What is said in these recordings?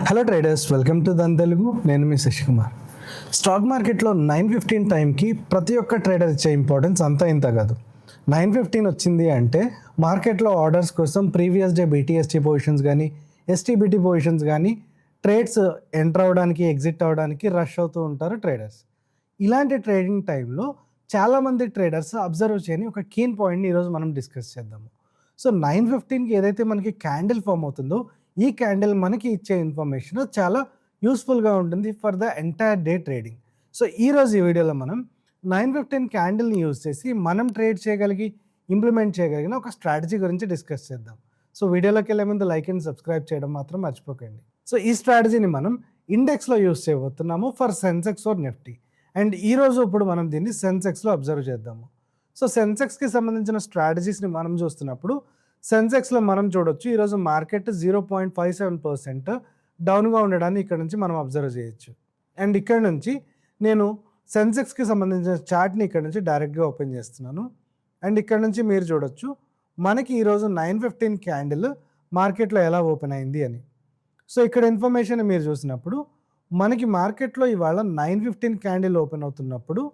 Hello traders, welcome to Dhan Telugu. నేను మీ Sasikumar. Stock మార్కెట్లో 9:15 టైంకి ప్రతి ఒక్క ట్రేడర్ ఇచ్చే ఇంపార్టెన్స్ అంతా ఇంత కాదు. 9:15 వచ్చింది అంటే మార్కెట్లో ఆర్డర్స్ కోసం ప్రీవియస్ డే బీటీఎస్టీ పొజిషన్స్ కానీ ఎస్టీబీటీ పొజిషన్స్ కానీ ట్రేడ్స్ ఎంటర్ అవ్వడానికి ఎగ్జిట్ అవ్వడానికి రష్ అవుతూ ఉంటారు ట్రేడర్స్. ఇలాంటి ట్రేడింగ్ టైంలో చాలామంది ట్రేడర్స్ అబ్జర్వ్ చేయని ఒక కీన్ పాయింట్ని ఈరోజు మనం డిస్కస్ చేద్దాము. సో 9:15కి ఏదైతే మనకి క్యాండిల్ ఫామ్ అవుతుందో ఈ క్యాండిల్ మనకి ఇచ్చే ఇన్ఫర్మేషన్ చాలా యూస్ఫుల్గా ఉంటుంది for the entire day trading. So ఈరోజు ఈ వీడియోలో మనం 9:15 క్యాండిల్ని యూజ్ చేసి మనం ట్రేడ్ చేయగలిగి ఇంప్లిమెంట్ చేయగలిగిన ఒక స్ట్రాటజీ గురించి డిస్కస్ చేద్దాం. సో వీడియోలోకి వెళ్ళే ముందు లైక్ అండ్ సబ్స్క్రైబ్ చేయడం మాత్రం మర్చిపోకండి. సో ఈ స్ట్రాటజీని మనం ఇండెక్స్లో యూజ్ చేయబోతున్నాము for Sensex or Nifty. And ఈరోజు ఇప్పుడు మనం దీన్ని సెన్సెక్స్లో అబ్జర్వ్ చేద్దాము. సో సెన్సెక్స్కి సంబంధించిన స్ట్రాటజీస్ని మనం చూస్తున్నప్పుడు సెన్సెక్స్లో మనం చూడొచ్చు ఈరోజు మార్కెట్ 0.57% డౌన్గా ఉండడాన్ని ఇక్కడ నుంచి మనం అబ్జర్వ్ చేయొచ్చు. అండ్ ఇక్కడ నుంచి నేను సెన్సెక్స్కి సంబంధించిన చార్ట్ని ఇక్కడ నుంచి డైరెక్ట్గా ఓపెన్ చేస్తున్నాను. అండ్ ఇక్కడ నుంచి మీరు చూడొచ్చు మనకి ఈరోజు 9:15 క్యాండిల్ మార్కెట్లో ఎలా ఓపెన్ అయింది అని. సో ఇక్కడ ఇన్ఫర్మేషన్ మీరు చూసినప్పుడు మనకి మార్కెట్లో ఇవాళ 9:15 క్యాండిల్ ఓపెన్ అవుతున్నప్పుడు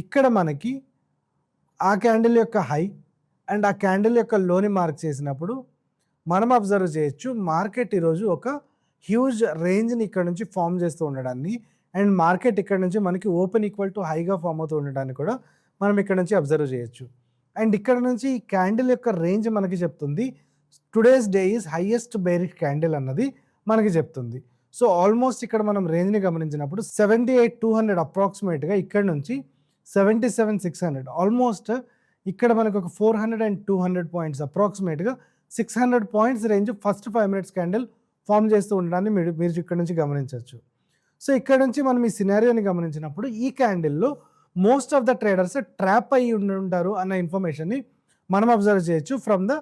ఇక్కడ మనకి ఆ క్యాండిల్ యొక్క హై అండ్ ఆ క్యాండిల్ యొక్క లోని మార్క్ చేసినప్పుడు మనం అబ్జర్వ్ చేయొచ్చు మార్కెట్ ఈరోజు ఒక హ్యూజ్ రేంజ్ని ఇక్కడ నుంచి ఫామ్ చేస్తూ ఉండడాన్ని అండ్ మార్కెట్ ఇక్కడ నుంచి మనకి ఓపెన్ ఈక్వల్ టు హైగా ఫామ్ అవుతూ ఉండడాన్ని కూడా మనం ఇక్కడ నుంచి అబ్జర్వ్ చేయొచ్చు. అండ్ ఇక్కడ నుంచి ఈ క్యాండిల్ యొక్క రేంజ్ మనకి చెప్తుంది today's day is highest bearish candle అన్నది మనకి చెప్తుంది. సో ఆల్మోస్ట్ ఇక్కడ మనం రేంజ్ని గమనించినప్పుడు 78,200 అప్రాక్సిమేట్గా ఇక్కడ నుంచి 77,600 ఆల్మోస్ట్ ఇక్కడ మనకు ఒక 400 and 200 పాయింట్స్ అప్రాక్సిమేట్గా 600 points range first 5 minutes candle form చేస్తూ ఉండడాన్ని మీరు ఇక్కడ నుంచి గమనించవచ్చు. సో ఇక్కడ నుంచి మనం ఈ సినారియోని గమనించినప్పుడు ఈ క్యాండిల్లో most of the traders trap అయ్యి ఉంటారు అన్న ఇన్ఫర్మేషన్ని మనం అబ్జర్వ్ చేయొచ్చు ఫ్రమ్ ద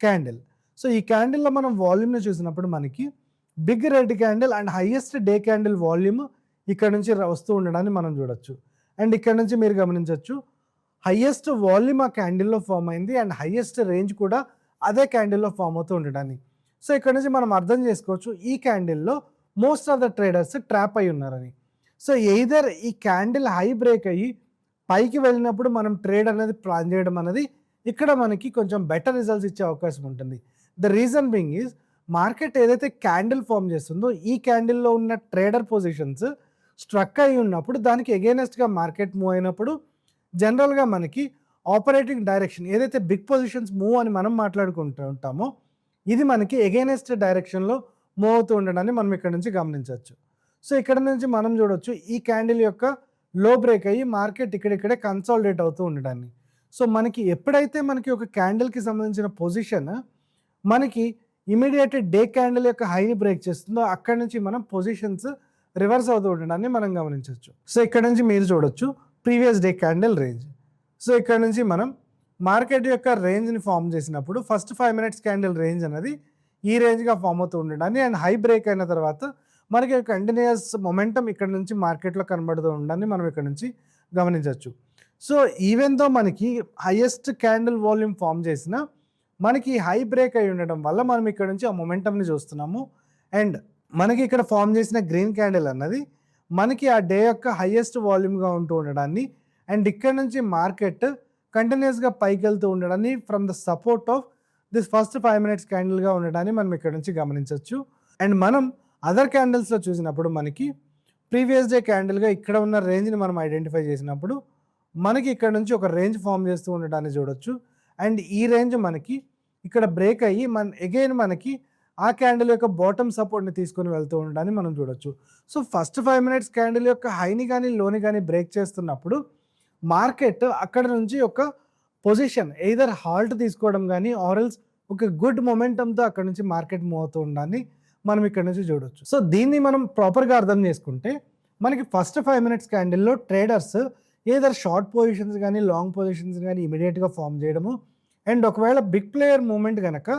క్యాండిల్. సో ఈ క్యాండిల్లో మనం వాల్యూమ్ని చూసినప్పుడు మనకి big red candle and highest day candle volume ఇక్కడ నుంచి వస్తూ ఉండడాన్ని మనం చూడొచ్చు. అండ్ ఇక్కడ నుంచి మీరు గమనించవచ్చు హైయెస్ట్ వాల్యూమ్ ఆ క్యాండిల్లో ఫామ్ అయింది అండ్ హైయెస్ట్ రేంజ్ కూడా అదే క్యాండిల్లో ఫామ్ అవుతూ ఉండడాన్ని. సో ఇక్కడ నుంచి మనం అర్థం చేసుకోవచ్చు ఈ క్యాండిల్లో most of the traders trap అయి ఉన్నారని. సో ఎయిదర్ ఈ క్యాండిల్ హై బ్రేక్ అయ్యి పైకి వెళ్ళినప్పుడు మనం ట్రేడ్ అనేది ప్లాన్ చేయడం అనేది ఇక్కడ మనకి కొంచెం బెటర్ రిజల్ట్స్ ఇచ్చే అవకాశం ఉంటుంది. The reason being is market ఏదైతే క్యాండిల్ ఫామ్ చేస్తుందో ఈ క్యాండిల్లో ఉన్న ట్రేడర్ పొజిషన్స్ స్ట్రక్ అయి ఉన్నప్పుడు దానికి ఎగైనెస్ట్గా మార్కెట్ మూవ్ అయినప్పుడు జనరల్గా మనకి ఆపరేటింగ్ డైరెక్షన్ ఏదైతే బిగ్ పొజిషన్స్ మూవ్ అని మనం మాట్లాడుకుంటూ ఉంటామో ఇది మనకి ఎగైనెస్ట్ డైరెక్షన్లో మూవ్ అవుతూ ఉండడాన్ని మనం ఇక్కడ నుంచి గమనించవచ్చు. సో ఇక్కడ నుంచి మనం చూడొచ్చు ఈ క్యాండిల్ యొక్క లో బ్రేక్ అయ్యి మార్కెట్ ఇక్కడిక్కడే కన్సాలిడేట్ అవుతూ ఉండడాన్ని. సో మనకి ఎప్పుడైతే మనకి ఒక క్యాండిల్కి సంబంధించిన పొజిషన్ మనకి ఇమీడియట్ డే క్యాండిల్ యొక్క హైని బ్రేక్ చేస్తుందో అక్కడ నుంచి మనం పొజిషన్స్ రివర్స్ అవుతూ ఉండడాన్ని మనం గమనించవచ్చు. సో ఇక్కడ నుంచి మీరు చూడొచ్చు previous day candle range. So ఇక్కడ నుంచి మనం మార్కెట్ యొక్క రేంజ్ని ఫామ్ చేసినప్పుడు ఫస్ట్ 5 మినిట్స్ క్యాండిల్ రేంజ్ అనేది ఈ రేంజ్గా ఫామ్ అవుతూ ఉండడాన్ని అండ్ హై బ్రేక్ అయిన తర్వాత మనకి కంటిన్యూస్ మొమెంటం ఇక్కడ నుంచి మార్కెట్లో కనబడుతూ ఉండడాన్ని మనం ఇక్కడ నుంచి గమనించవచ్చు. సో ఈవెన్ దో మనకి హైయెస్ట్ క్యాండిల్ వాల్యూమ్ ఫామ్ చేసిన మనకి హై బ్రేక్ అయి ఉండడం వల్ల మనం ఇక్కడ నుంచి ఆ మొమెంటంని చూస్తున్నాము. అండ్ మనకి ఇక్కడ ఫామ్ చేసిన గ్రీన్ క్యాండిల్ అన్నది మనకి ఆ డే యొక్క హైయెస్ట్ వాల్యూమ్గా ఉంటూ ఉండడాన్ని అండ్ ఇక్కడ నుంచి మార్కెట్ కంటిన్యూస్గా పైకి వెళ్తూ ఉండడాన్ని from the support of this first 5 minutes క్యాండిల్గా ఉండడాన్ని మనం ఇక్కడ నుంచి గమనించవచ్చు. అండ్ మనం అదర్ క్యాండిల్స్లో చూసినప్పుడు మనకి ప్రీవియస్ డే క్యాండిల్గా ఇక్కడ ఉన్న రేంజ్ని మనం ఐడెంటిఫై చేసినప్పుడు మనకి ఇక్కడ నుంచి ఒక రేంజ్ ఫామ్ చేస్తూ ఉండడాన్ని చూడొచ్చు. అండ్ ఈ రేంజ్ మనకి ఇక్కడ బ్రేక్ అయ్యి మనకి ఆ క్యాండిల్ యొక్క బాటమ్ సపోర్ట్ని తీసుకొని వెళ్తూ ఉండడాన్ని మనం చూడొచ్చు. సో ఫస్ట్ 5 మినిట్స్ క్యాండిల్ యొక్క హైని కానీ లోని కానీ బ్రేక్ చేస్తున్నప్పుడు మార్కెట్ అక్కడ నుంచి ఒక పొజిషన్ ఎయిదర్ హాల్ట్ తీసుకోవడం కానీ ఆర్ఎల్స్ ఒక గుడ్ మొమెంటంతో అక్కడ నుంచి మార్కెట్ మూవ్ అవుతూ ఉండడాన్ని మనం ఇక్కడ నుంచి చూడొచ్చు. సో దీన్ని మనం ప్రాపర్గా అర్థం చేసుకుంటే మనకి ఫస్ట్ 5 మినిట్స్ క్యాండిల్లో ట్రేడర్స్ ఏదర్ షార్ట్ పొజిషన్స్ కానీ లాంగ్ పొజిషన్స్ కానీ ఇమీడియట్గా ఫామ్ చేయడము అండ్ ఒకవేళ బిగ్ ప్లేయర్ మూమెంట్ కనుక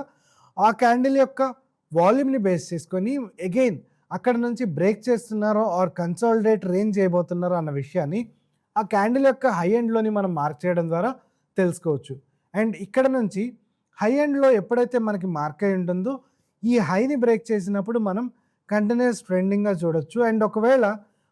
ఆ క్యాండిల్ యొక్క వాల్యూమ్ని బేస్ చేసుకొని అగైన్ అక్కడ నుంచి బ్రేక్ చేస్తున్నారో ఆర్ కన్సాలిడేట్ రేంజ్ చేయబోతున్నారో అన్న విషయాన్ని ఆ క్యాండిల్ యొక్క హై ఎండ్లోని మనం మార్క్ చేయడం ద్వారా తెలుసుకోవచ్చు. అండ్ ఇక్కడ నుంచి హై ఎండ్లో ఎప్పుడైతే మనకి మార్క్ అయి ఉంటుందో ఈ హైని బ్రేక్ చేసినప్పుడు మనం కంటిన్యూస్ ట్రెండింగ్గా చూడొచ్చు. అండ్ ఒకవేళ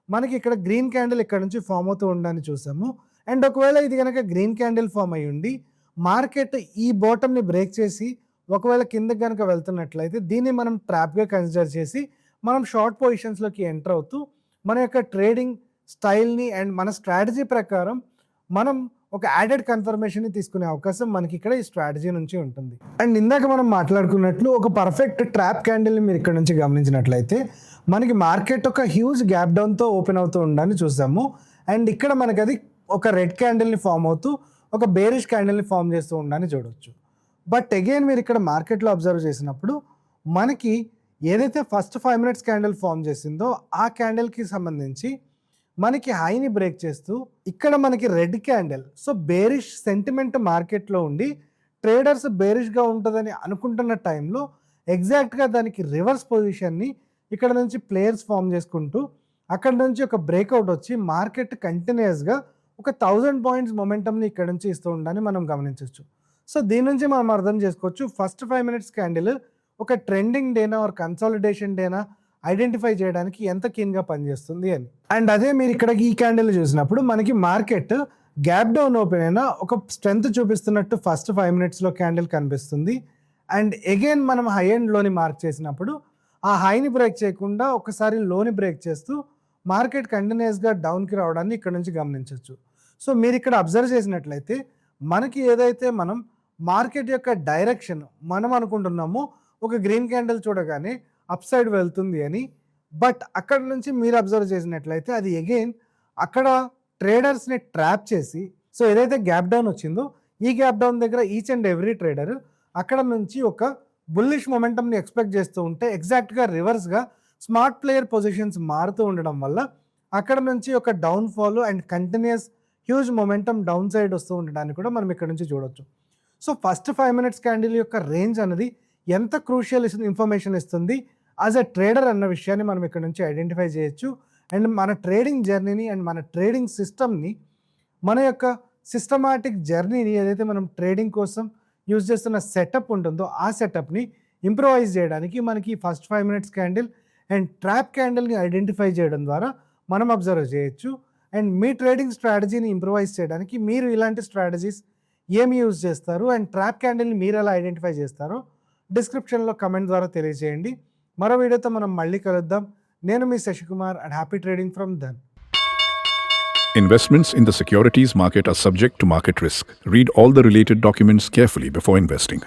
మనకి ఇక్కడ గ్రీన్ క్యాండిల్ ఇక్కడ నుంచి ఫామ్ అవుతూ ఉండని చూసాము. అండ్ ఒకవేళ ఇది కనుక గ్రీన్ క్యాండిల్ ఫామ్ అయ్యి ఉండి మార్కెట్ ఈ బాటమ్ని బ్రేక్ చేసి ఒకవేళ కిందకి కనుక వెళ్తున్నట్లయితే దీన్ని మనం ట్రాప్గా కన్సిడర్ చేసి మనం షార్ట్ పొజిషన్స్లోకి ఎంటర్ అవుతూ మన యొక్క ట్రేడింగ్ స్టైల్ని అండ్ మన స్ట్రాటజీ ప్రకారం మనం ఒక యాడెడ్ కన్ఫర్మేషన్ని తీసుకునే అవకాశం మనకి ఇక్కడ ఈ స్ట్రాటజీ నుంచి ఉంటుంది. అండ్ ఇందాక మనం మాట్లాడుకున్నట్లు ఒక పర్ఫెక్ట్ ట్రాప్ క్యాండిల్ని మీరు ఇక్కడ నుంచి గమనించినట్లయితే మనకి మార్కెట్ ఒక హ్యూజ్ గ్యాప్ డౌన్తో ఓపెన్ అవుతూ ఉండని చూసాము. అండ్ ఇక్కడ మనకి అది ఒక రెడ్ క్యాండిల్ని ఫామ్ అవుతూ ఒక బేరిష్ క్యాండిల్ని ఫామ్ చేస్తూ ఉండని చూడవచ్చు. బట్ అగైన్ మీరు ఇక్కడ మార్కెట్లో అబ్జర్వ్ చేసినప్పుడు మనకి ఏదైతే ఫస్ట్ 5 minutes క్యాండిల్ ఫామ్ చేసిందో ఆ క్యాండిల్కి సంబంధించి మనకి హైని బ్రేక్ చేస్తూ ఇక్కడ మనకి red candle, so bearish sentiment మార్కెట్లో ఉండి ట్రేడర్స్ బేరిష్గా ఉంటుందని అనుకుంటున్న టైంలో ఎగ్జాక్ట్గా దానికి రివర్స్ పొజిషన్ని ఇక్కడ నుంచి ప్లేయర్స్ ఫామ్ చేసుకుంటూ అక్కడ నుంచి ఒక బ్రేక్అవుట్ వచ్చి మార్కెట్ కంటిన్యూస్గా ఒక 1000 points మొమెంటమ్ని ఇక్కడ నుంచి ఇస్తూ ఉండని మనం గమనించవచ్చు. సో దీని నుంచి మనం అర్థం చేసుకోవచ్చు ఫస్ట్ 5 minutes క్యాండిల్ ఒక ట్రెండింగ్ డేనా ఆర్ కన్సాలిడేషన్ డేనా ఐడెంటిఫై చేయడానికి ఎంత కీన్గా పనిచేస్తుంది అని. అండ్ అదే మీరు ఇక్కడ ఈ క్యాండిల్ చూసినప్పుడు మనకి మార్కెట్ గ్యాప్ డౌన్ ఓపెన్ అయినా ఒక స్ట్రెంత్ చూపిస్తున్నట్టు ఫస్ట్ 5 minutesలో క్యాండిల్ కనిపిస్తుంది. అండ్ అగైన్ మనం హై అండ్ లోని మార్క్ చేసినప్పుడు ఆ హైని బ్రేక్ చేయకుండా ఒకసారి లోని బ్రేక్ చేస్తూ మార్కెట్ కంటిన్యూస్గా డౌన్కి రావడాన్ని ఇక్కడ నుంచి గమనించవచ్చు. సో మీరు ఇక్కడ అబ్జర్వ్ చేసినట్లయితే మనకి ఏదైతే మనం మార్కెట్ యొక్క డైరెక్షన్ మనం అనుకుంటున్నామో ఒక గ్రీన్ క్యాండిల్ చూడగానే అప్ సైడ్ వెళ్తుంది అని, బట్ అక్కడ నుంచి మీరు అబ్జర్వ్ చేసినట్లయితే అది అగైన్ అక్కడ ట్రేడర్స్ని ట్రాప్ చేసి, సో ఏదైతే గ్యాప్ డౌన్ వచ్చిందో ఈ గ్యాప్ డౌన్ దగ్గర ఈచ్ అండ్ ఎవ్రీ ట్రేడర్ అక్కడ నుంచి ఒక బుల్లిష్ మొమెంటమ్ని ఎక్స్పెక్ట్ చేస్తూ ఉంటే ఎగ్జాక్ట్గా రివర్స్గా స్మార్ట్ ప్లేయర్ పొజిషన్స్ మారుతూ ఉండడం వల్ల అక్కడ నుంచి ఒక downfall and continuous huge momentum down side వస్తూ ఉండడానికి కూడా మనం ఇక్కడ నుంచి చూడవచ్చు. సో ఫస్ట్ 5 minutes క్యాండిల్ యొక్క రేంజ్ అనేది ఎంత క్రూషియల్ ఇన్ఫర్మేషన్ ఇస్తుంది యాజ్ ఎ ట్రేడర్ అన్న విషయాన్ని మనం ఇక్కడ నుంచి ఐడెంటిఫై చేయొచ్చు. అండ్ మన ట్రేడింగ్ జర్నీని అండ్ మన ట్రేడింగ్ సిస్టమ్ని, మన యొక్క సిస్టమాటిక్ జర్నీని ఏదైతే మనం ట్రేడింగ్ కోసం యూజ్ చేస్తున్న సెటప్ ఉంటుందో ఆ సెటప్ని ఇంప్రూవైజ్ చేయడానికి మనకి first 5 minutes candle and trap క్యాండిల్ని ఐడెంటిఫై చేయడం ద్వారా మనం అబ్జర్వ్ చేయొచ్చు. అండ్ మీ ట్రేడింగ్ స్ట్రాటజీని ఇంప్రూవైజ్ చేయడానికి మీరు ఇలాంటి స్ట్రాటజీస్ ఏమి యూజ్ చేస్తారు అండ్ ట్రాప్ క్యాండిల్ని మీరు ఎలా ఐడెంటిఫై చేస్తారో డిస్క్రిప్షన్లో కమెంట్ ద్వారా తెలియజేయండి. మరో వీడియోతో మనం మళ్ళీ కలుద్దాం. నేను మీ Shashikumar and happy trading from Dhan. Investments in the securities market are subject to market risk. Read all the related documents carefully before investing.